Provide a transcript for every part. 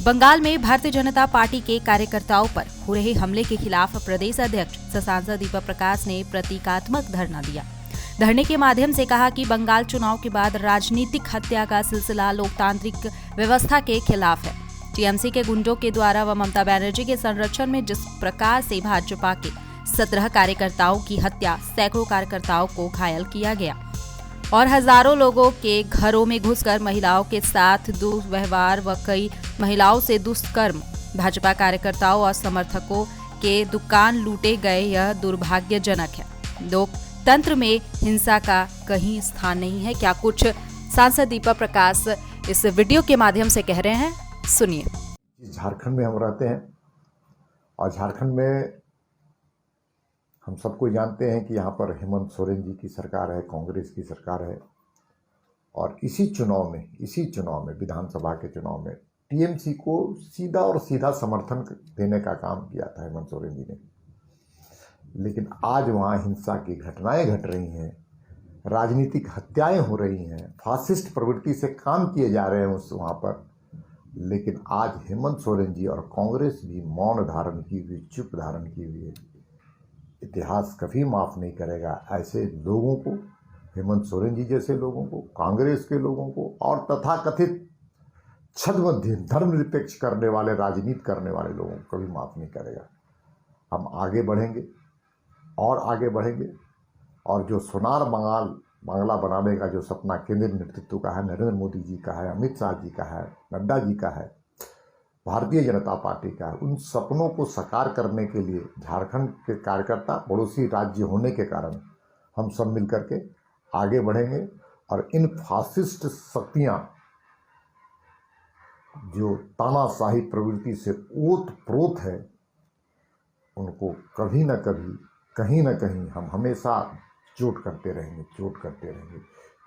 बंगाल में भारतीय जनता पार्टी के कार्यकर्ताओं पर हो रहे हमले के खिलाफ प्रदेश अध्यक्ष सांसद दीपक प्रकाश ने प्रतीकात्मक धरना दिया। धरने के माध्यम से कहा कि बंगाल चुनाव के बाद राजनीतिक हत्या का सिलसिला लोकतांत्रिक व्यवस्था के खिलाफ है। टीएमसी के गुंडों के द्वारा व ममता बनर्जी के संरक्षण में जिस प्रकार से भाजपा के 17 कार्यकर्ताओं की हत्या, सैकड़ों कार्यकर्ताओं को घायल किया गया और हजारों लोगों के घरों में घुसकर महिलाओं के साथ दुर्व्यवहार व कई महिलाओं से दुष्कर्म, भाजपा कार्यकर्ताओं और समर्थकों के दुकान लूटे गए, यह दुर्भाग्यजनक है। लोकतंत्र में हिंसा का कहीं स्थान नहीं है। क्या कुछ सांसद दीपक प्रकाश इस वीडियो के माध्यम से कह रहे हैं, सुनिए। झारखंड में हम रहते हैं और झारखंड में हम सबको जानते हैं कि यहाँ पर हेमंत सोरेन जी की सरकार है, कांग्रेस की सरकार है और इसी चुनाव में विधानसभा के चुनाव में टीएमसी को सीधा समर्थन देने का काम किया था हेमंत सोरेन जी ने। लेकिन आज वहाँ हिंसा की घटनाएं घट रही हैं, राजनीतिक हत्याएं हो रही हैं, फासिस्ट प्रवृत्ति से काम किए जा रहे हैं वहाँ पर। लेकिन आज हेमंत सोरेन जी और कांग्रेस भी मौन धारण की हुई, चुप धारण की हुई है। इतिहास कभी माफ़ नहीं करेगा ऐसे लोगों को, हेमंत सोरेन जी जैसे लोगों को, कांग्रेस के लोगों को और तथाकथित छद्मध्य धर्मनिरपेक्ष करने वाले, राजनीति करने वाले लोगों को कभी माफ़ नहीं करेगा। हम आगे बढ़ेंगे और जो सोनार बांग्ला बनाने का जो सपना केंद्रीय नेतृत्व का है, नरेंद्र मोदी जी का है, अमित शाह जी का है, नड्डा जी का है, भारतीय जनता पार्टी का है, उन सपनों को साकार करने के लिए झारखंड के कार्यकर्ता, पड़ोसी राज्य होने के कारण हम सब मिलकर के आगे बढ़ेंगे और इन फासिस्ट शक्तियाँ जो तानाशाही प्रवृत्ति से ओत-प्रोत है, उनको कभी न कभी, कहीं न कहीं हम हमेशा चोट करते रहेंगे।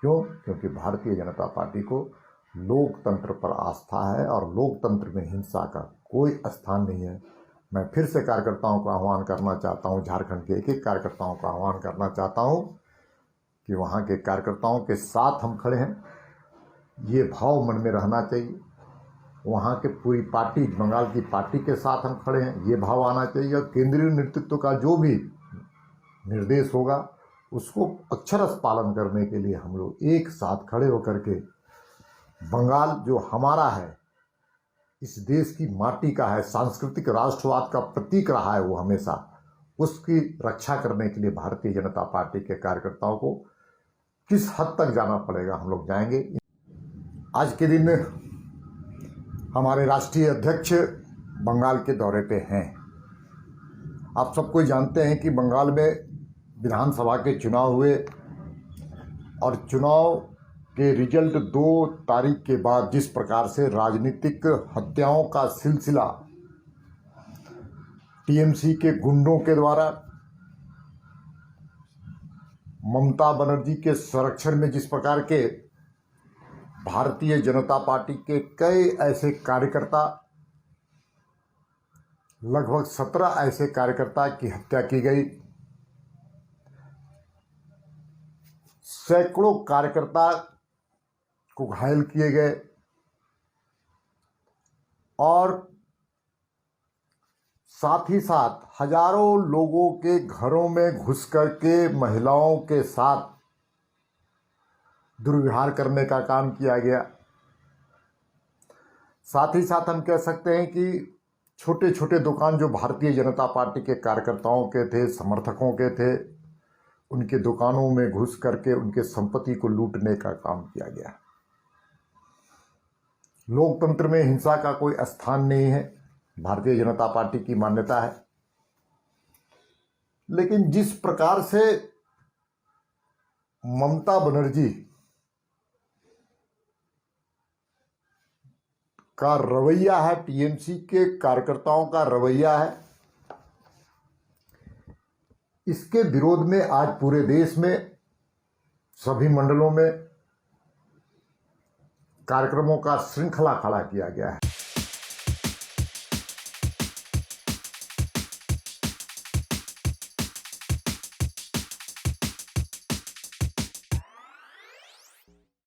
क्यों? क्योंकि भारतीय जनता पार्टी को लोकतंत्र पर आस्था है और लोकतंत्र में हिंसा का कोई स्थान नहीं है। मैं फिर से कार्यकर्ताओं को आह्वान करना चाहता हूं, झारखंड के एक कार्यकर्ताओं को आह्वान करना चाहता हूं कि वहां के कार्यकर्ताओं के साथ हम खड़े हैं। ये भाव मन में रहना चाहिए। वहां के पूरी पार्टी, बंगाल की पार्टी के साथ हम खड़े हैं, ये भाव आना चाहिए। और केंद्रीय नेतृत्व का जो भी निर्देश होगा उसको अक्षरश पालन करने के लिए हम लोग एक साथ खड़े होकर के बंगाल जो हमारा है, इस देश की माटी का है, सांस्कृतिक राष्ट्रवाद का प्रतीक रहा है वो हमेशा, उसकी रक्षा करने के लिए भारतीय जनता पार्टी के कार्यकर्ताओं को किस हद तक जाना पड़ेगा हम लोग जाएंगे। आज के दिन हमारे राष्ट्रीय अध्यक्ष बंगाल के दौरे पे हैं। आप सबको जानते हैं कि बंगाल में विधानसभा के चुनाव हुए और चुनाव के रिजल्ट 2 तारीख के बाद जिस प्रकार से राजनीतिक हत्याओं का सिलसिला टीएमसी के गुंडों के द्वारा, ममता बनर्जी के संरक्षण में जिस प्रकार के भारतीय जनता पार्टी के कई ऐसे कार्यकर्ता, लगभग 17 ऐसे कार्यकर्ता की हत्या की गई, सैकड़ों कार्यकर्ता को घायल किए गए और साथ ही साथ हजारों लोगों के घरों में घुस करके महिलाओं के साथ दुर्व्यवहार करने का काम किया गया। साथ ही साथ हम कह सकते हैं कि छोटे छोटे दुकान जो भारतीय जनता पार्टी के कार्यकर्ताओं के थे, समर्थकों के थे, उनके दुकानों में घुस करके उनके संपत्ति को लूटने का काम किया गया। लोकतंत्र में हिंसा का कोई स्थान नहीं है, भारतीय जनता पार्टी की मान्यता है। लेकिन जिस प्रकार से ममता बनर्जी का रवैया है, टीएमसी के कार्यकर्ताओं का रवैया है, इसके विरोध में आज पूरे देश में सभी मंडलों में कार्यक्रमों का श्रृंखला खड़ा किया गया है।